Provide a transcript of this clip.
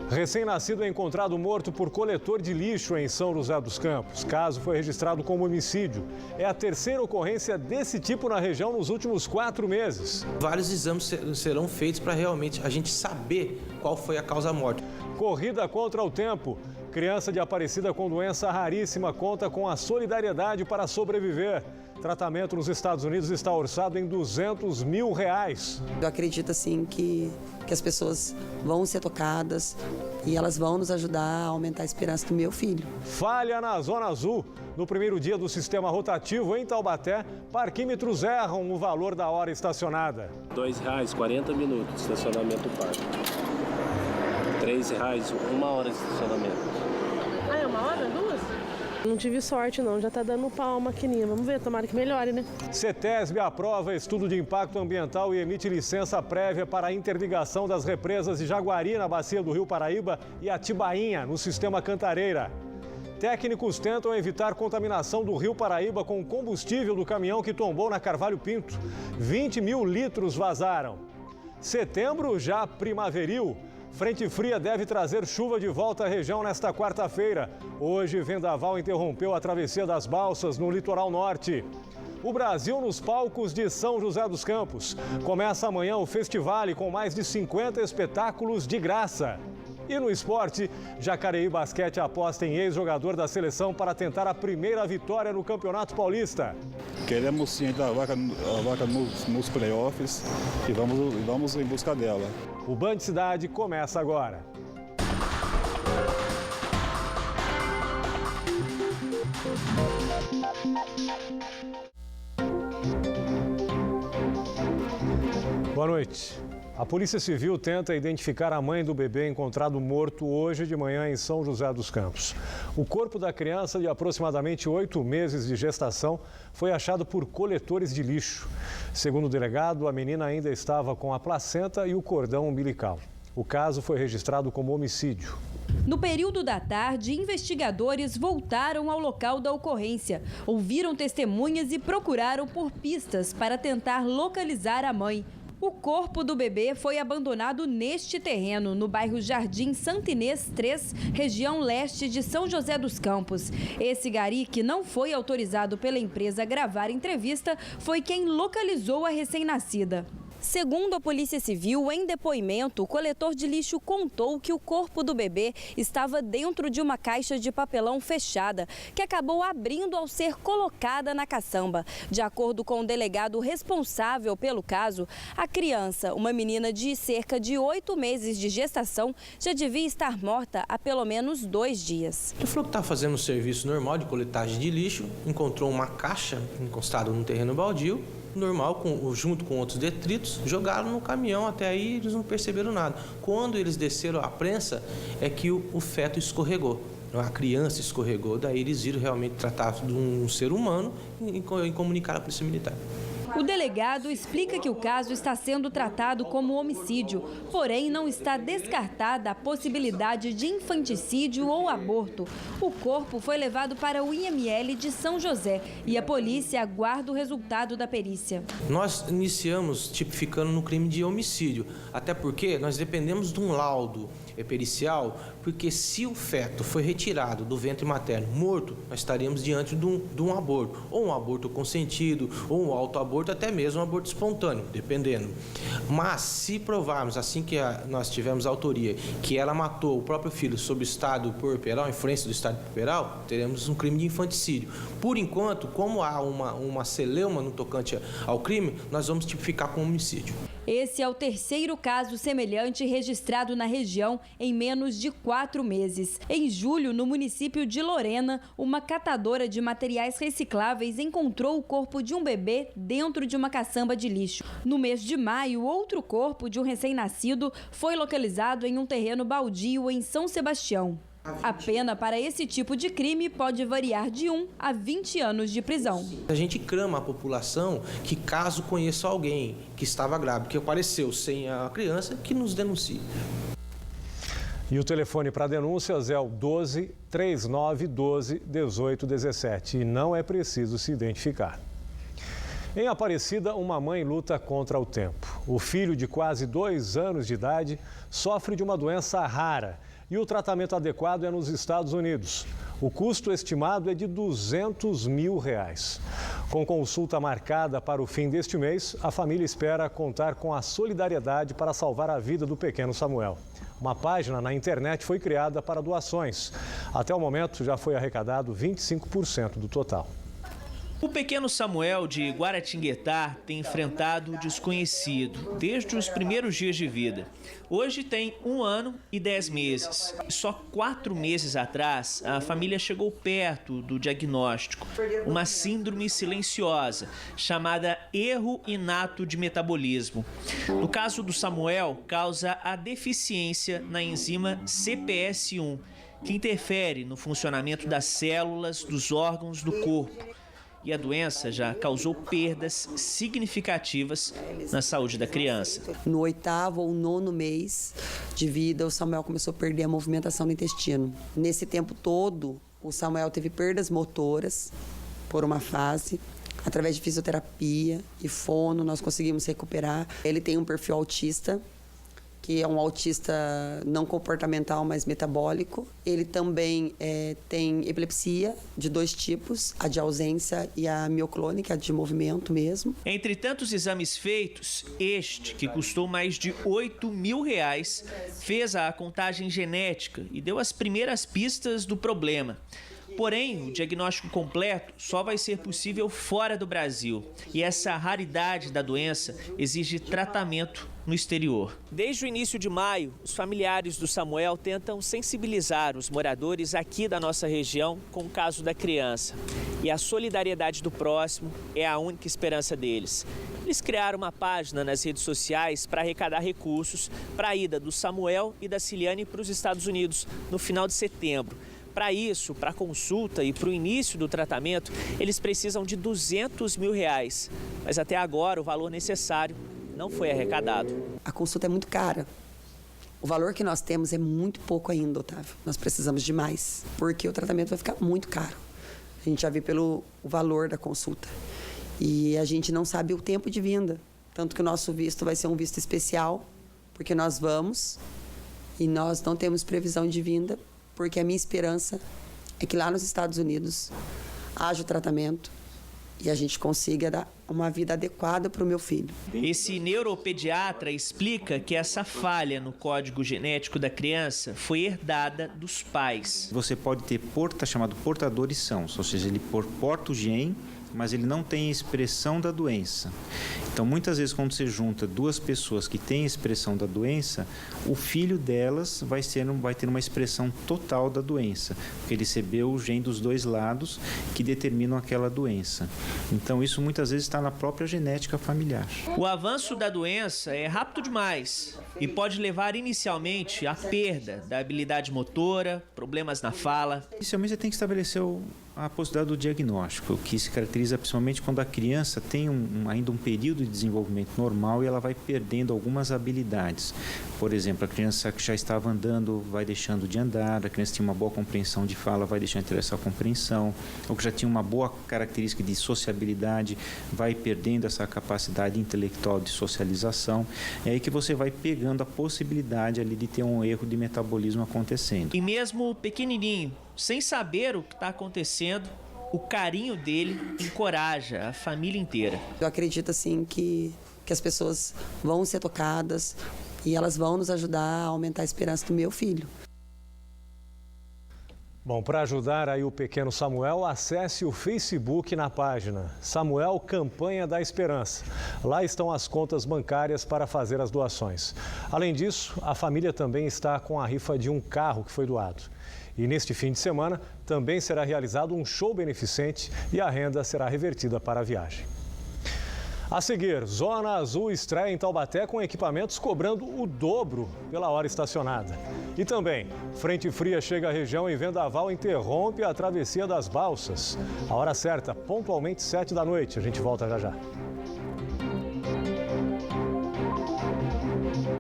Recém-nascido é encontrado morto por coletor de lixo em São José dos Campos. O caso foi registrado como homicídio. É a terceira ocorrência desse tipo na região nos últimos 4 meses. Vários exames serão feitos para realmente a gente saber qual foi a causa-morte. Corrida contra o tempo. Criança de Aparecida com doença raríssima conta com a solidariedade para sobreviver. Tratamento nos Estados Unidos está orçado em R$200 mil. Eu acredito assim que as pessoas vão ser tocadas e elas vão nos ajudar a aumentar a esperança do meu filho. Falha na Zona Azul. No primeiro dia do sistema rotativo em Taubaté, parquímetros erram o valor da hora estacionada. R$2, 40 minutos de estacionamento pago. R$3, 1 hora de estacionamento. Ah, é 1 hora? 2? Não tive sorte não, já tá dando pau a maquininha. Vamos ver, tomara que melhore, né? CETESB aprova estudo de impacto ambiental e emite licença prévia para a interligação das represas de Jaguari, na bacia do Rio Paraíba, e Atibainha, no sistema Cantareira. Técnicos tentam evitar contaminação do Rio Paraíba com o combustível do caminhão que tombou na Carvalho Pinto. 20 mil litros vazaram. Setembro já primaveril. Frente fria deve trazer chuva de volta à região nesta quarta-feira. Hoje, vendaval interrompeu a travessia das balsas no litoral norte. O Brasil nos palcos de São José dos Campos. Começa amanhã o festival com mais de 50 espetáculos de graça. E no esporte, Jacareí Basquete aposta em ex-jogador da seleção para tentar a primeira vitória no Campeonato Paulista. Queremos sim dar a vaca nos playoffs e vamos em busca dela. O Band Cidade começa agora. Boa noite. A Polícia Civil tenta identificar a mãe do bebê encontrado morto hoje de manhã em São José dos Campos. O corpo da criança, de aproximadamente 8 meses de gestação, foi achado por coletores de lixo. Segundo o delegado, a menina ainda estava com a placenta e o cordão umbilical. O caso foi registrado como homicídio. No período da tarde, investigadores voltaram ao local da ocorrência, ouviram testemunhas e procuraram por pistas para tentar localizar a mãe. O corpo do bebê foi abandonado neste terreno, no bairro Jardim Santa Inês 3, região leste de São José dos Campos. Esse gari, que não foi autorizado pela empresa a gravar entrevista, foi quem localizou a recém-nascida. Segundo a Polícia Civil, em depoimento, o coletor de lixo contou que o corpo do bebê estava dentro de uma caixa de papelão fechada, que acabou abrindo ao ser colocada na caçamba. De acordo com o delegado responsável pelo caso, a criança, uma menina de cerca de 8 meses de gestação, já devia estar morta há pelo menos 2 dias. Ele falou que estava fazendo um serviço normal de coletagem de lixo, encontrou uma caixa encostada no terreno baldio, normal, junto com outros detritos, jogaram no caminhão, até aí eles não perceberam nada. Quando eles desceram a prensa, é que o feto escorregou, a criança escorregou, daí eles viram realmente tratar de um ser humano e comunicaram à Polícia Militar. O delegado explica que o caso está sendo tratado como homicídio, porém não está descartada a possibilidade de infanticídio ou aborto. O corpo foi levado para o IML de São José e a polícia aguarda o resultado da perícia. Nós iniciamos tipificando no crime de homicídio, até porque nós dependemos de um laudo pericial, porque se o feto foi retirado do ventre materno morto, nós estaríamos diante de um aborto, ou um aborto consentido, ou um autoaborto, até mesmo um aborto espontâneo, dependendo. Mas se provarmos, assim que nós tivermos a autoria, que ela matou o próprio filho sob estado puerperal, influência do estado puerperal, teremos um crime de infanticídio. Por enquanto, como há uma celeuma no tocante ao crime, nós vamos tipificar como homicídio. Esse é o terceiro caso semelhante registrado na região em menos de 4 meses. Em julho, no município de Lorena, uma catadora de materiais recicláveis encontrou o corpo de um bebê dentro de uma caçamba de lixo. No mês de maio, outro corpo de um recém-nascido foi localizado em um terreno baldio em São Sebastião. A pena para esse tipo de crime pode variar de 1 a 20 anos de prisão. A gente clama a população que, caso conheça alguém que estava grávida, que apareceu sem a criança, que nos denuncie. E o telefone para denúncias é o 12 3912 1817 e não é preciso se identificar. Em Aparecida, uma mãe luta contra o tempo. O filho de quase 2 anos de idade sofre de uma doença rara. e o tratamento adequado é nos Estados Unidos. O custo estimado é de R$200 mil. Com consulta marcada para o fim deste mês, a família espera contar com a solidariedade para salvar a vida do pequeno Samuel. Uma página na internet foi criada para doações. Até o momento, já foi arrecadado 25% do total. O pequeno Samuel de Guaratinguetá tem enfrentado o desconhecido desde os primeiros dias de vida. Hoje tem 1 ano e 10 meses. Só 4 meses atrás, a família chegou perto do diagnóstico, uma síndrome silenciosa, chamada erro inato de metabolismo. No caso do Samuel, causa a deficiência na enzima CPS1, que interfere no funcionamento das células dos órgãos do corpo. E a doença já causou perdas significativas na saúde da criança. No 8º ou 9º mês de vida, o Samuel começou a perder a movimentação do intestino. Nesse tempo todo, o Samuel teve perdas motoras por uma fase. Através de fisioterapia e fono, nós conseguimos recuperar. Ele tem um perfil autista, que é um autista não comportamental, mas metabólico. Ele também tem epilepsia de 2 tipos, a de ausência e a mioclônica, a de movimento mesmo. Entre tantos exames feitos, este, que custou mais de R$8 mil, fez a contagem genética e deu as primeiras pistas do problema. Porém, o diagnóstico completo só vai ser possível fora do Brasil. E essa raridade da doença exige tratamento no exterior. Desde o início de maio, os familiares do Samuel tentam sensibilizar os moradores aqui da nossa região com o caso da criança. E a solidariedade do próximo é a única esperança deles. Eles criaram uma página nas redes sociais para arrecadar recursos para a ida do Samuel e da Ciliane para os Estados Unidos no final de setembro. Para isso, para a consulta e para o início do tratamento, eles precisam de R$200 mil. Mas até agora o valor necessário não foi arrecadado. A consulta é muito cara. O valor que nós temos é muito pouco ainda, Otávio. Nós precisamos de mais, porque o tratamento vai ficar muito caro. A gente já vê pelo valor da consulta. E a gente não sabe o tempo de vinda. Tanto que o nosso visto vai ser um visto especial, porque nós vamos e nós não temos previsão de vinda, porque a minha esperança é que lá nos Estados Unidos haja o tratamento e a gente consiga dar uma vida adequada para o meu filho. Esse neuropediatra explica que essa falha no código genético da criança foi herdada dos pais. Você pode ter chamado portadores sãos, ou seja, ele porta o gene, mas ele não tem a expressão da doença. Então, muitas vezes, quando você junta 2 pessoas que têm a expressão da doença, o filho delas vai ter uma expressão total da doença, porque ele recebeu o gene dos 2 lados que determinam aquela doença. Então, isso muitas vezes está na própria genética familiar. O avanço da doença é rápido demais e pode levar inicialmente à perda da habilidade motora, problemas na fala. Inicialmente, você tem que estabelecer a possibilidade do diagnóstico, que se caracteriza principalmente quando a criança tem ainda um período de desenvolvimento normal e ela vai perdendo algumas habilidades. Por exemplo, a criança que já estava andando vai deixando de andar, a criança tinha uma boa compreensão de fala, vai deixando de ter essa compreensão, ou que já tinha uma boa característica de sociabilidade, vai perdendo essa capacidade intelectual de socialização. É aí que você vai pegando a possibilidade ali de ter um erro de metabolismo acontecendo. E mesmo pequenininho, sem saber o que está acontecendo, o carinho dele encoraja a família inteira. Eu acredito assim que as pessoas vão ser tocadas e elas vão nos ajudar a aumentar a esperança do meu filho. Bom, para ajudar aí o pequeno Samuel, acesse o Facebook na página Samuel Campanha da Esperança. Lá estão as contas bancárias para fazer as doações. Além disso, a família também está com a rifa de um carro que foi doado. E neste fim de semana também será realizado um show beneficente e a renda será revertida para a viagem. A seguir, Zona Azul estreia em Taubaté com equipamentos cobrando o dobro pela hora estacionada. E também, frente fria chega à região e vendaval interrompe a travessia das balsas. A hora certa, pontualmente 7 da noite. A gente volta já já.